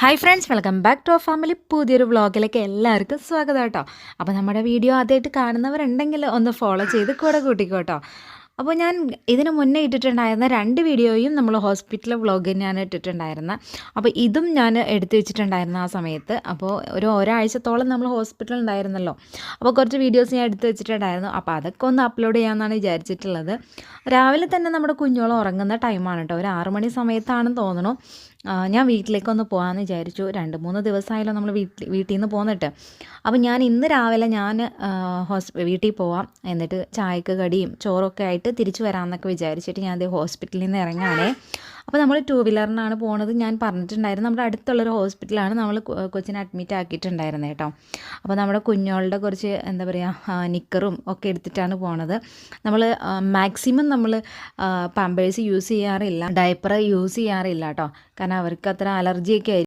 Hi friends, welcome back to our family. പുതിയൊരു വ്ളോഗിലേക്ക് എല്ലാവർക്കും സ്വാഗതം കേട്ടോ. അപ്പോൾ നമ്മുടെ വീഡിയോ ആദ്യമായിട്ട് കാണുന്നവരുണ്ടെങ്കിൽ ഒന്ന് ഫോളോ ചെയ്ത് കൂടെ കൂട്ടിക്കോട്ടോ. അപ്പോൾ ഞാൻ ഇതിന് മുന്നേ ഇട്ടിട്ടുണ്ടായിരുന്ന 2 വീഡിയോയും നമ്മൾ ഹോസ്പിറ്റൽ വ്ളോഗ് തന്നെയാണ് ഇട്ടിട്ടുണ്ടായിരുന്നത്. അപ്പോൾ ഇതും ഞാൻ എടുത്തു വെച്ചിട്ടുണ്ടായിരുന്നു ആ സമയത്ത്. അപ്പോൾ ഒരാഴ്ചത്തോളം നമ്മൾ ഹോസ്പിറ്റലിൽ ഉണ്ടായിരുന്നല്ലോ. അപ്പോൾ കുറച്ച് വീഡിയോസ് ഞാൻ എടുത്തു വെച്ചിട്ടുണ്ടായിരുന്നു. അപ്പോൾ അതൊക്കെ ഒന്ന് അപ്ലോഡ് ചെയ്യാമെന്നാണ് വിചാരിച്ചിട്ടുള്ളത്. രാവിലെ തന്നെ നമ്മുടെ കുഞ്ഞോളം ഉറങ്ങുന്ന ടൈമാണ് കേട്ടോ. ഒരു 6 മണി സമയത്താണെന്ന് തോന്നുന്നു. ഞാൻ വീട്ടിലേക്കൊന്ന് പോകാമെന്ന് വിചാരിച്ചു. 2-3 ദിവസമായല്ലോ നമ്മൾ വീട്ടിൽ നിന്ന് പോന്നിട്ട്. അപ്പോൾ ഞാൻ ഇന്ന് രാവിലെ വീട്ടിൽ പോവാം, എന്നിട്ട് ചായക്ക് കടിയും ചോറൊക്കെ ആയിട്ട് തിരിച്ചു വരാമെന്നൊക്കെ വിചാരിച്ചിട്ട് ഞാൻ ഹോസ്പിറ്റലിൽ നിന്ന് ഇറങ്ങുകയാണേ. അപ്പോൾ നമ്മൾ 2 വീലറിനാണ് പോകുന്നത്. ഞാൻ പറഞ്ഞിട്ടുണ്ടായിരുന്നു നമ്മുടെ അടുത്തുള്ളൊരു ഹോസ്പിറ്റലാണ് നമ്മൾ കൊച്ചിനെ അഡ്മിറ്റ് ആക്കിയിട്ടുണ്ടായിരുന്നത് കേട്ടോ. അപ്പോൾ നമ്മുടെ കുഞ്ഞോളുടെ കുറച്ച് എന്താ പറയുക നിക്കറും ഒക്കെ എടുത്തിട്ടാണ് പോണത്. നമ്മൾ മാക്സിമം നമ്മൾ പാമ്പേഴ്സ് യൂസ് ചെയ്യാറില്ല, ഡയപ്പർ യൂസ് ചെയ്യാറില്ല കേട്ടോ. കാരണം അവർക്ക് അത്ര അലർജിയൊക്കെ